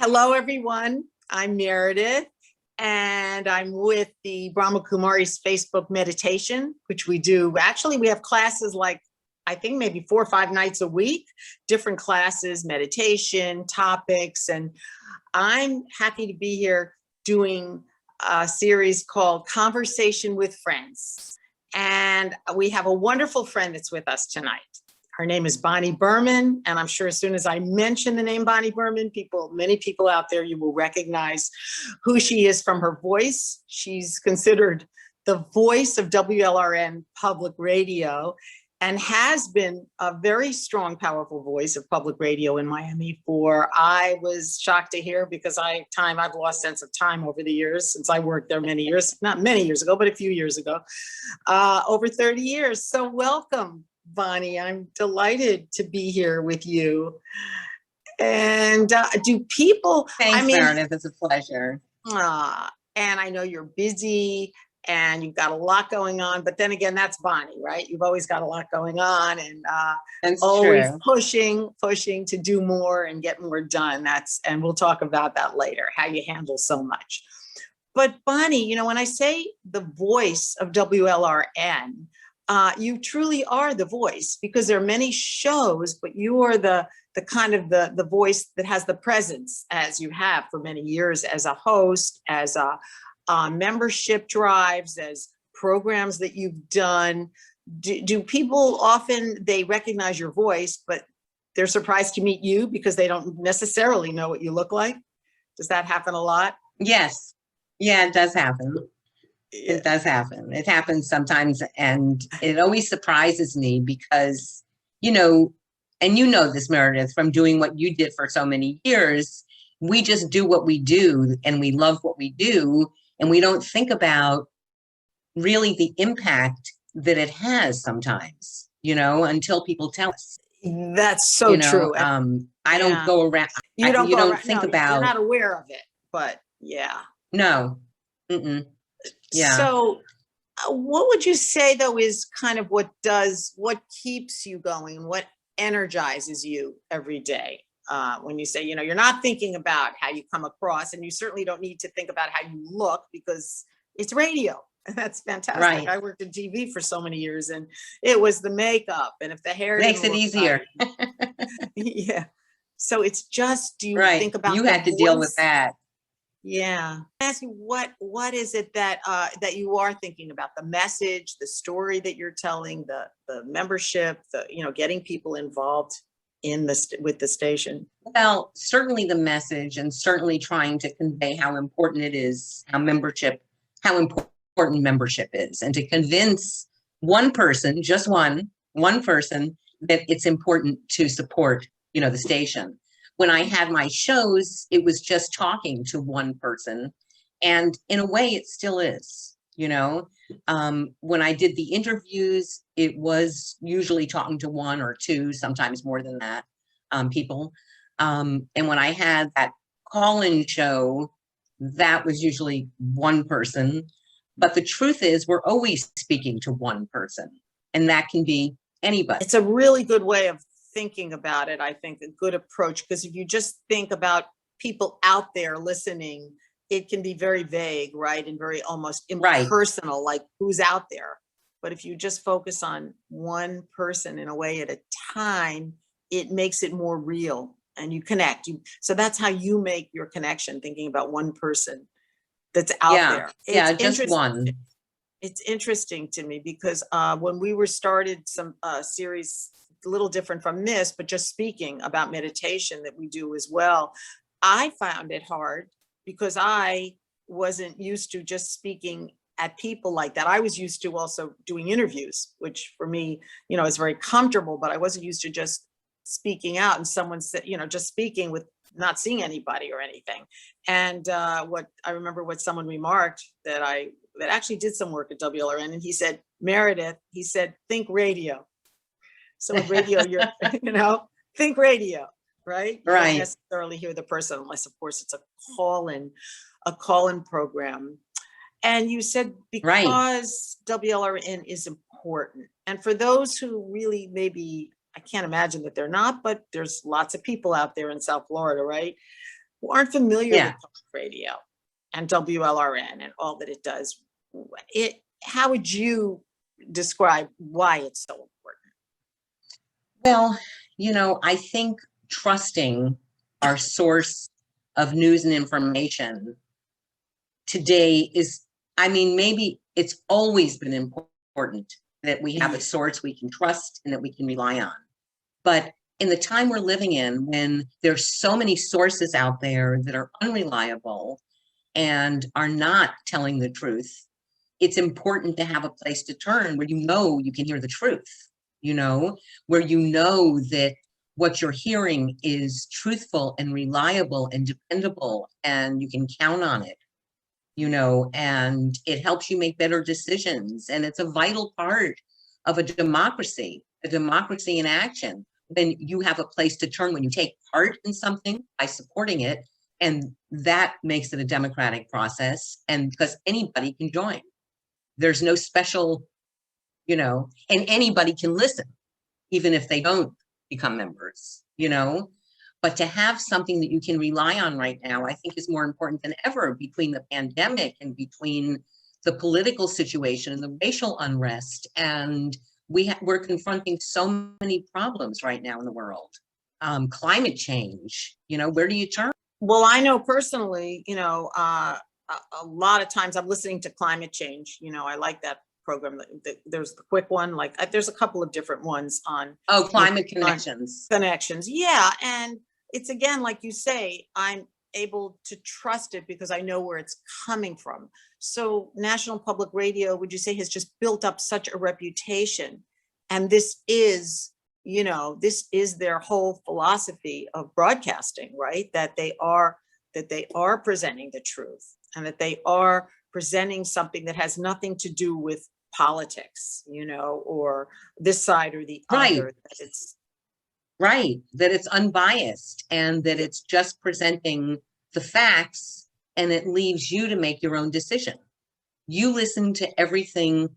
Hello, everyone. I'm Meredith, and I'm with the Brahma Kumari's Facebook meditation, which we do. Actually, we have classes like, I think maybe 4 or 5 nights a week, different classes, meditation, topics. And I'm happy to be here doing a series called Conversation with Friends. And we have a wonderful friend that's with us tonight. Her name is Bonnie Berman, and I'm sure as soon as I mention the name Bonnie Berman, many people out there, you will recognize who she is from her voice. She's considered the voice of WLRN public radio and has been a very strong, powerful voice of public radio in Miami I was shocked to hear because I've lost sense of time over the years since I worked there many years, not many years ago, but a few years ago, over 30 years. So welcome, Bonnie. I'm delighted to be here with you. And do people... Thanks, Meredith. It's a pleasure. And I know you're busy and you've got a lot going on, but then again, that's Bonnie, right? You've always got a lot going on and always true. pushing to do more and get more done. And we'll talk about that later, how you handle so much. But Bonnie, when I say the voice of WLRN, you truly are the voice, because there are many shows, but you are the kind of the voice that has the presence, as you have for many years as a host, as a membership drives, as programs that you've done. Do people often, they recognize your voice, but they're surprised to meet you because they don't necessarily know what you look like? Does that happen a lot? Yes. Yeah, it does happen. It does happen. It happens sometimes, and it always surprises me because, and you know this, Meredith, from doing what you did for so many years, we just do what we do and we love what we do, and we don't think about really the impact that it has sometimes, until people tell us. That's so true. I don't go around. You don't think about. You're not aware of it, but yeah. No. Mm-mm. Yeah. So what would you say, though, is kind of what keeps you going, what energizes you every day? When you say, you're not thinking about how you come across, and you certainly don't need to think about how you look because it's radio. And that's fantastic. Right. I worked in TV for so many years, and it was the makeup, and if the hair makes it easier. Yeah. So it's just, do you think about you had to deal with that? Yeah. I ask you, what is it that you are thinking about? The message, the story that you're telling, the membership, getting people involved with the station? Well, certainly the message, and certainly trying to convey how important it is, how important membership is, and to convince one person, just one person, that it's important to support, the station. When I had my shows, it was just talking to one person. And in a way, it still is, When I did the interviews, it was usually talking to 1 or 2, sometimes more than that, people. And when I had that call-in show, that was usually one person. But the truth is, we're always speaking to one person, and that can be anybody. It's a really good way of thinking about it. I think a good approach, because if you just think about people out there listening, it can be very vague, right? And very almost impersonal, like who's out there. But if you just focus on one person in a way at a time, it makes it more real, and you connect. So that's how you make your connection, thinking about one person that's out there. Just one. It's interesting to me because when we started some series, a little different from this, but just speaking about meditation that we do as well, I found it hard because I wasn't used to just speaking at people like that. I was used to also doing interviews, which for me, is very comfortable, but I wasn't used to just speaking out, and someone said, just speaking with not seeing anybody or anything. And what I remember, what someone remarked that actually did some work at WLRN, and he said, Meredith, he said, think radio. So with radio, you're, think radio, right? You don't necessarily hear the person unless, of course, it's a call-in program. And you said because WLRN is important. And for those who really maybe, I can't imagine that they're not, but there's lots of people out there in South Florida, right? who aren't familiar Yeah. with public radio and WLRN and all that it does, how would you describe why it's so important? Well, I think trusting our source of news and information today is, maybe it's always been important that we have a source we can trust and that we can rely on. But in the time we're living in, when there's so many sources out there that are unreliable and are not telling the truth, it's important to have a place to turn where you can hear the truth, where that what you're hearing is truthful and reliable and dependable and you can count on it, and it helps you make better decisions. And it's a vital part of a democracy in action. When you have a place to turn, when you take part in something by supporting it, and that makes it a democratic process. And because anybody can join, there's no special, and anybody can listen, even if they don't become members, But to have something that you can rely on right now, I think is more important than ever, between the pandemic and between the political situation and the racial unrest. And we're confronting so many problems right now in the world. Climate change, where do you turn? Well, I know personally, a lot of times I'm listening to climate change. I like that program. There's the quick one, there's a couple of different ones on. Oh, Climate Connections. Connections. Yeah. And it's, again, like you say, I'm able to trust it because I know where it's coming from. So National Public Radio, would you say, has just built up such a reputation? And this is their whole philosophy of broadcasting, right? That they are presenting the truth, and that they are presenting something that has nothing to do with politics, or this side or the other. That it's unbiased, and that it's just presenting the facts, and it leaves you to make your own decision. You listen to everything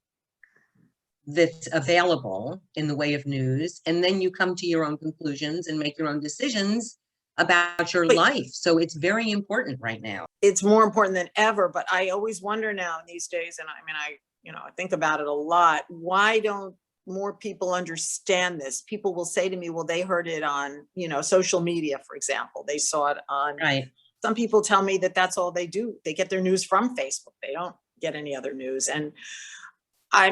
that's available in the way of news, and then you come to your own conclusions and make your own decisions about your life. So it's very important right now. It's more important than ever, but I always wonder now these days, and I think about it a lot, why don't more people understand this? People will say to me, well, they heard it on, social media, for example. They saw it on, right. Some people tell me that that's all they do. They get their news from Facebook. They don't get any other news. And how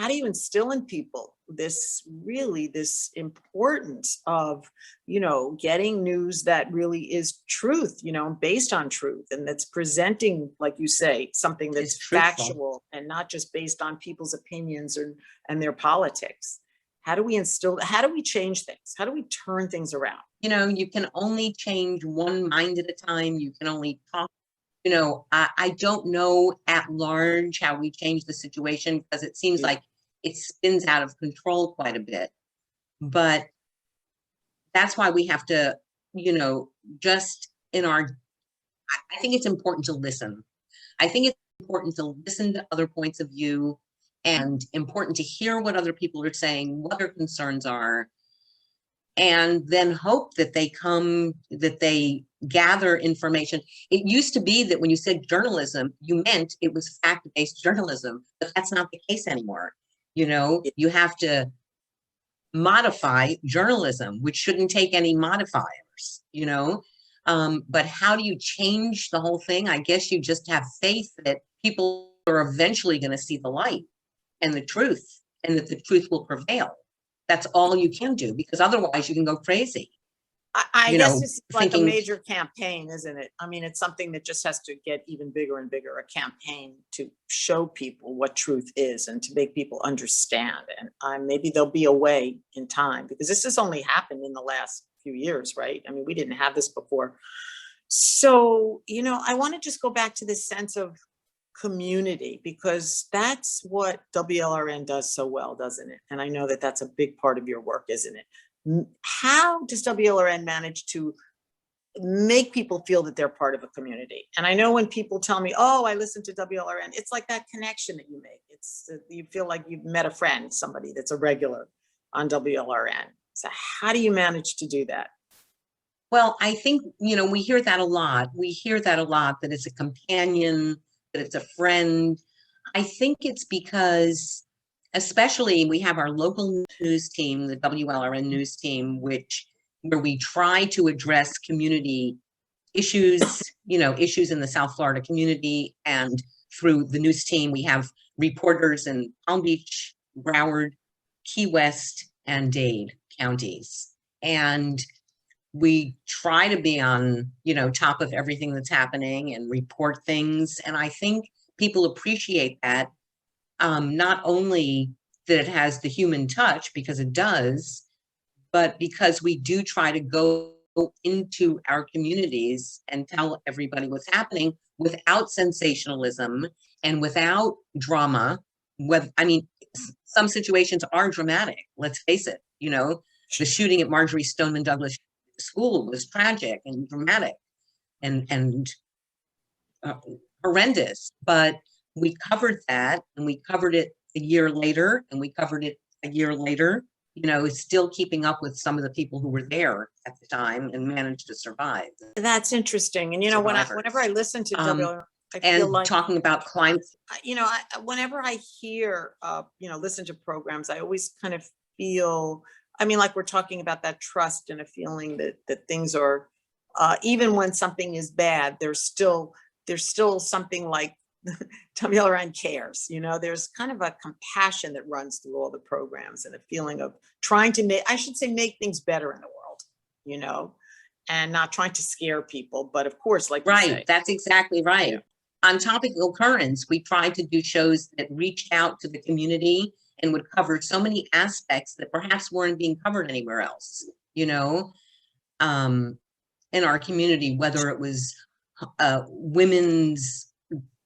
do you instill in people this importance of, getting news that really is truth, based on truth, and that's presenting, like you say, something that's factual and not just based on people's opinions and their politics? How do we change things? How do we turn things around? You can only change one mind at a time. You can only talk. I don't know at large how we change the situation, because it seems like it spins out of control quite a bit. But that's why we have to, just I think it's important to listen. I think it's important to listen to other points of view, and important to hear what other people are saying, what their concerns are, and then hope that they gather information. It used to be that when you said journalism, you meant it was fact-based journalism, but that's not the case anymore. You have to modify journalism, which shouldn't take any modifiers, but how do you change the whole thing? I guess you just have faith that people are eventually going to see the light and the truth, and that the truth will prevail. That's all you can do, because otherwise you can go crazy. I guess it's like a major campaign, isn't it? It's something that just has to get even bigger and bigger, a campaign to show people what truth is and to make people understand. And maybe there'll be a way in time, because this has only happened in the last few years, right? We didn't have this before. So, I want to just go back to this sense of community, because that's what WLRN does so well, doesn't it? And I know that that's a big part of your work, isn't it? How does WLRN manage to make people feel that they're part of a community? And I know when people tell me, oh, I listen to WLRN, it's like that connection that you make. You feel like you've met a friend, somebody that's a regular on WLRN. So how do you manage to do that? Well, I think, we hear that a lot. We hear that a lot, that it's a companion, that it's a friend. I think it's because, especially we have our local news team, the WLRN news team, where we try to address community issues, issues in the South Florida community. And through the news team, we have reporters in Palm Beach, Broward, Key West, and Dade counties. And we try to be on, top of everything that's happening and report things. And I think people appreciate that. Not only that it has the human touch, because it does, but because we do try to go into our communities and tell everybody what's happening without sensationalism and without drama. Some situations are dramatic, let's face it. The shooting at Marjorie Stoneman Douglas School was tragic and dramatic and horrendous, but we covered that, and we covered it a year later, and we covered it a year later, it's still keeping up with some of the people who were there at the time and managed to survive. That's interesting. And, whenever I listen to WLRN, I and feel like talking about climate, whenever I hear, listen to programs, I always kind of feel, like we're talking about that trust and a feeling that things are, even when something is bad, there's still something like WLRN cares. There's kind of a compassion that runs through all the programs, and a feeling of trying to make things better in the world, and not trying to scare people. But of course, like you say, that's exactly right. Yeah. On Topical Currents, we tried to do shows that reached out to the community and would cover so many aspects that perhaps weren't being covered anywhere else, in our community, whether it was women's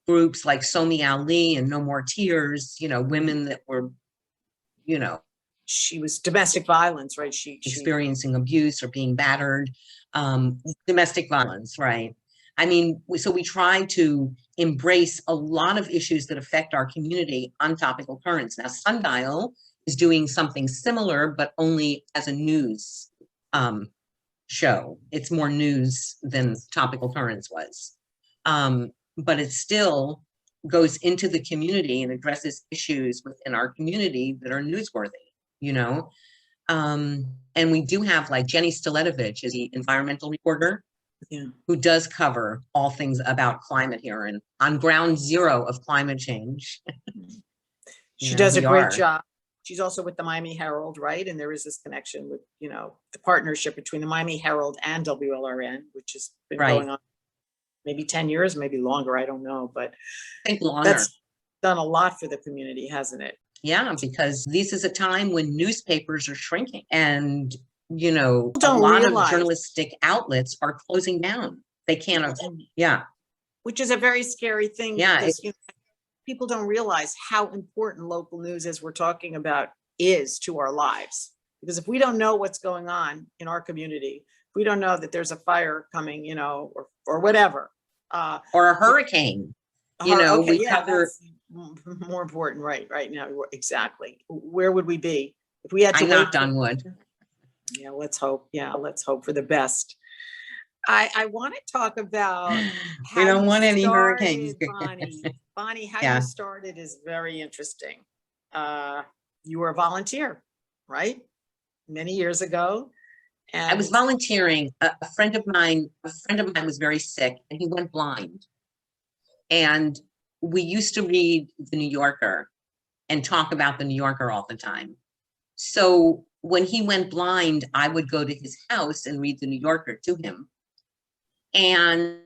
groups like Somi Ali and No More Tears, women that were, she was domestic violence, right? She experiencing abuse or being battered, domestic violence, right? So we try to embrace a lot of issues that affect our community on Topical Currents. Now, Sundial is doing something similar, but only as a news show. It's more news than Topical Currents was. But it still goes into the community and addresses issues within our community that are newsworthy, and we do have, like, Jenny Stiletovich is the environmental reporter, who does cover all things about climate here and on ground zero of climate change. She does a great job. She's also with the Miami Herald, right? And there is this connection with, the partnership between the Miami Herald and WLRN, which has been going on maybe 10 years, maybe longer. I don't know, but I think longer. That's done a lot for the community, hasn't it? Yeah, because this is a time when newspapers are shrinking, and a lot of journalistic outlets are closing down. They can't. Yeah, which is a very scary thing. Yeah, because, people don't realize how important local news, as we're talking about, is to our lives. Because if we don't know what's going on in our community, if we don't know that there's a fire coming, or whatever, or a hurricane, we cover. More important right now. Exactly. Where would we be if we had to? I knocked on wood. Yeah, let's hope. Yeah, let's hope for the best. I want to talk about how we don't want any started, hurricanes. Bonnie, how you started is very interesting. You were a volunteer, right? Many years ago. And I was volunteering. A friend of mine was very sick, and he went blind. And we used to read The New Yorker and talk about The New Yorker all the time. So when he went blind, I would go to his house and read The New Yorker to him. And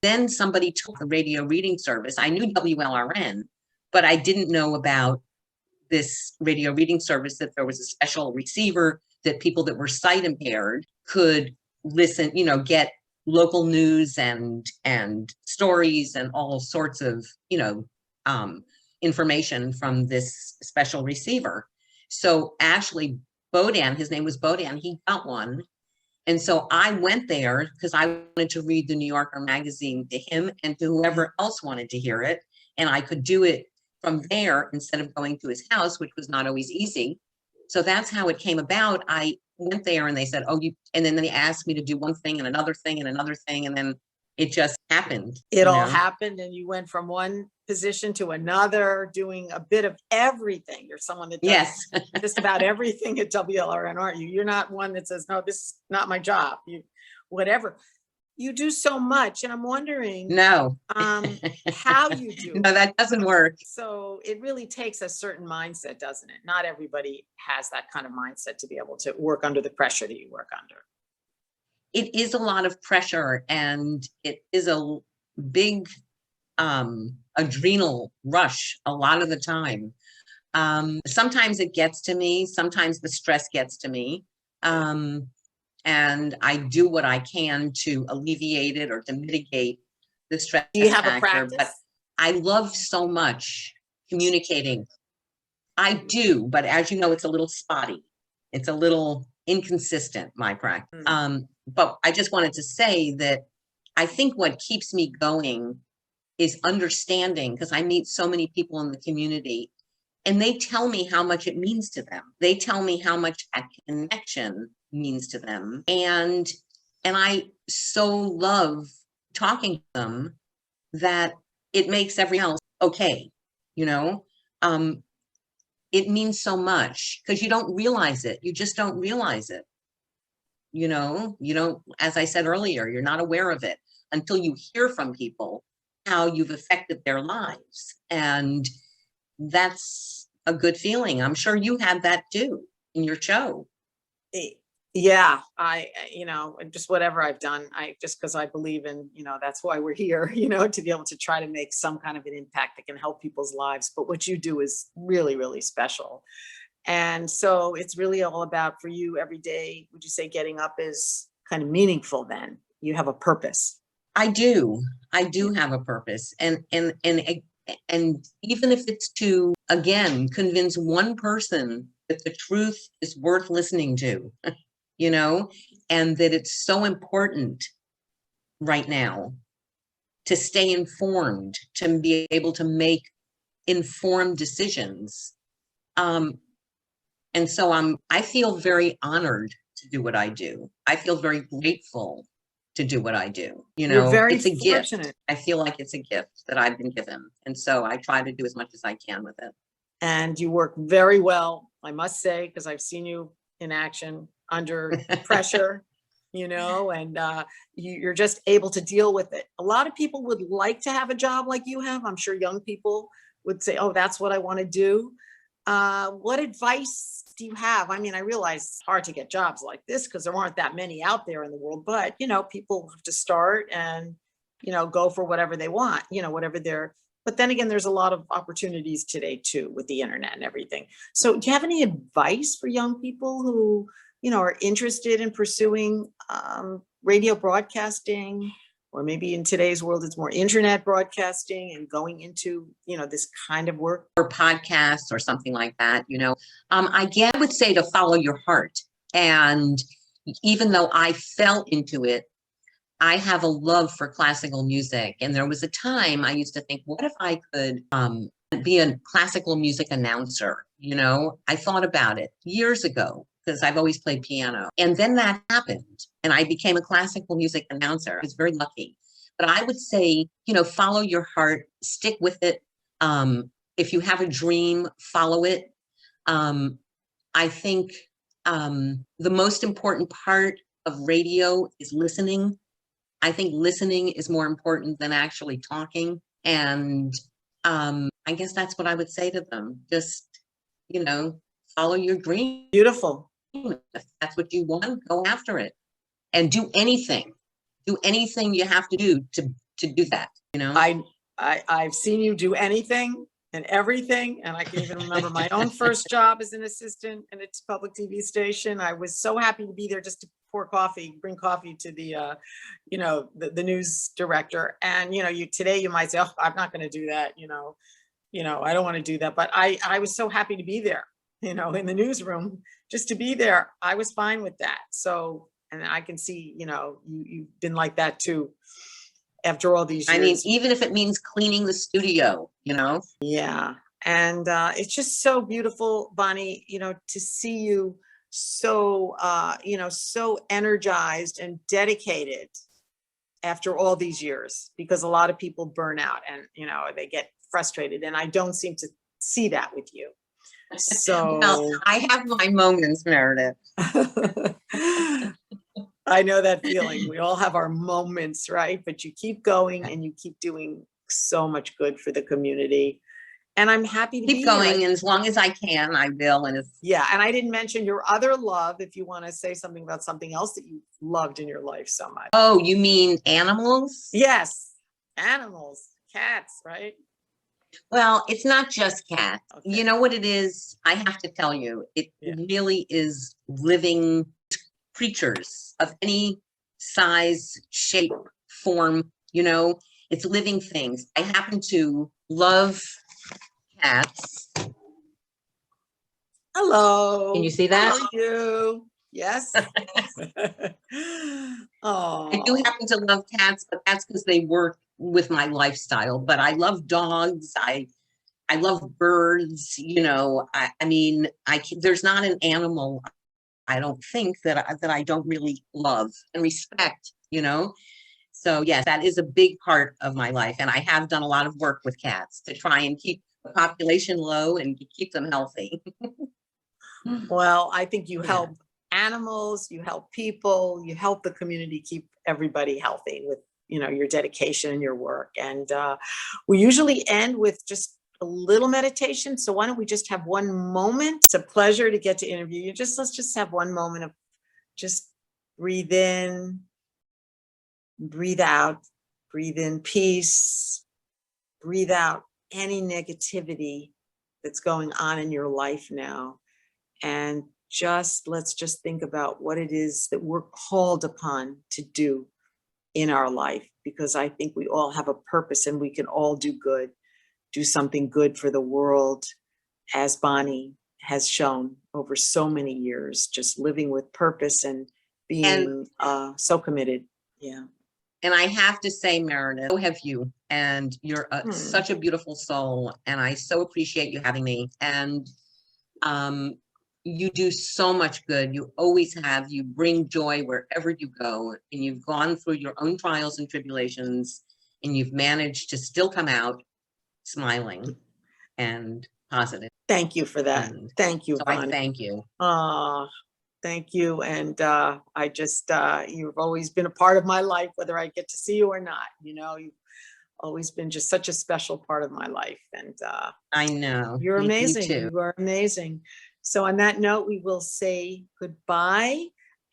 then somebody took the radio reading service. I knew WLRN, but I didn't know about this radio reading service, that there was a special receiver that people that were sight impaired could listen, get local news and stories and all sorts of, information from this special receiver. So actually Bodan, his name was Bodan, he got one. And so I went there because I wanted to read the New Yorker magazine to him and to whoever else wanted to hear it. And I could do it from there instead of going to his house, which was not always easy. So that's how it came about. I went there and they said, oh, and then they asked me to do one thing and another thing and another thing. And then it just happened. It all happened and you went from one position to another, doing a bit of everything. You're someone that does just about everything at WLRN, aren't you? You're not one that says, no, this is not my job. You, whatever. You do so much. And I'm wondering how you do No, that doesn't work. So it really takes a certain mindset, doesn't it? Not everybody has that kind of mindset to be able to work under the pressure that you work under. It is a lot of pressure and it is a big adrenal rush a lot of the time. Sometimes it gets to me, sometimes the stress gets to me. And I do what I can to alleviate it or to mitigate the stress. Do you have factor, a practice? But I love so much communicating. I do, but as you know, it's a little spotty. It's a little inconsistent, my practice. But I just wanted to say that I think what keeps me going is understanding, because I meet so many people in the community and they tell me how much it means to them. They tell me how much that connection means to them. And I so love talking to them that it makes everyone else okay. You know, it means so much because you don't realize it. You just don't realize it. You know, you don't, as I said earlier, you're not aware of it until you hear from people how you've affected their lives. And that's a good feeling. I'm sure you had that too in your show. Yeah, you know, just whatever I've done, just because I believe in, you know, that's why we're here, you know, to be able to try to make some kind of an impact that can help people's lives. But what you do is really, really special. And so it's really all about, for you every day, would you say getting up is kind of meaningful then? You have a purpose. I do have a purpose. And even if it's to, again, convince one person that the truth is worth listening to, you know, and that it's so important right now to stay informed, to be able to make informed decisions. And so I feel very honored to do what I do. I feel very grateful to do what I do. You know, you're very it's a fortunate. gift. I feel like it's a gift that I've been given. And so I try to do as much as I can with it. And you work very well, I must say, because I've seen you in action under pressure, you know, and you're just able to deal with it. A lot of people would like to have a job like you have. I'm sure young people would say, oh, that's what I want to do. What advice do you have? I mean, I realize it's hard to get jobs like this because there aren't that many out there in the world, but, you know, people have to start and, you know, go for whatever they want, you know, whatever they're, but then again, there's a lot of opportunities today too, with the internet and everything. So do you have any advice for young people who, you know, are interested in pursuing radio broadcasting, or maybe in today's world, it's more internet broadcasting and going into, you know, this kind of work? Or podcasts or something like that, you know. I would say to follow your heart. And even though I fell into it, I have a love for classical music. And there was a time I used to think, what if I could be a classical music announcer? You know, I thought about it years ago because I've always played piano. And then that happened and I became a classical music announcer. I was very lucky. But I would say, you know, follow your heart, stick with it. If you have a dream, follow it. I think the most important part of radio is listening. I think listening is more important than actually talking. And I guess that's what I would say to them. Just, you know, follow your dream. Beautiful. If that's what you want, go after it. And do anything. Do anything you have to do to do that, you know? I've seen you do anything and everything. And I can even remember my own first job as an assistant in a public TV station. I was so happy to be there just to pour coffee, bring coffee to the, you know, the news director. And, you know, today you might say, oh, I'm not going to do that. You know, I don't want to do that. But I was so happy to be there, you know, in the newsroom, just to be there. I was fine with that. So, and I can see, you know, you've been like that too. After all these years. I mean, even if it means cleaning the studio, you know? Yeah. And it's just so beautiful, Bonnie, you know, to see you so, so energized and dedicated after all these years, because a lot of people burn out and, they get frustrated, and I don't seem to see that with you. Well, So I have my moments, Meredith. I know that feeling. We all have our moments, right? But you keep going and you keep doing so much good for the community. And I'm happy to be Keep here. going, and as long as I can, I will. And it's Yeah, and I didn't mention your other love, if you want to say something about something else that you loved in your life so much. oh, you mean animals? Yes, animals, cats, right? Well, it's not just cats. Okay. You know what it is? I have to tell you, it Yeah. really is living creatures of any size, shape, form, it's living things. I happen to love cats. Hello. Can you see that? How are you? Yes. Oh, I do happen to love cats, but that's because they work with my lifestyle. But I love dogs. I love birds. I mean, there's not an animal I don't think that I don't really love and respect. So yes, that is a big part of my life, and I have done a lot of work with cats to try and keep the population low and keep them healthy. well, I think you Yeah. help animals, you help people, you help the community keep everybody healthy with, your dedication and your work. And we usually end with just a little meditation. So why don't we just have one moment? It's a pleasure to get to interview you. Let's just have one moment of just breathe in, breathe out, breathe in peace, breathe out any negativity that's going on in your life now. And let's just think about what it is that we're called upon to do in our life, because I think we all have a purpose and we can all do good, do something good for the world, as Bonnie has shown over so many years, just living with purpose and being so committed. Yeah. And I have to say, Meredith, so have you, and you're such a beautiful soul, and I so appreciate you having me. And you do so much good. You always have. You bring joy wherever you go, and you've gone through your own trials and tribulations, and you've managed to still come out smiling and positive. Thank you for that. And Thank you, so Bonnie. I thank you. Thank you. And I just, you've always been a part of my life, whether I get to see you or not. You've always been just such a special part of my life. And I know. you're amazing. You too. You are amazing. So on that note, we will say goodbye.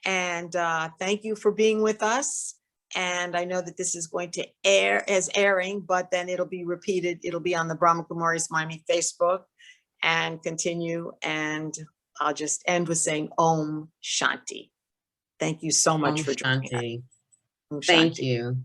And thank you for being with us. And I know that this is going to air as airing, but then it'll be repeated. It'll be on the Brahma Kumaris Miami Facebook and continue. And I'll just end with saying Om Shanti. Thank you so much Om for joining us. Shanti. Om Thank Shanti. you.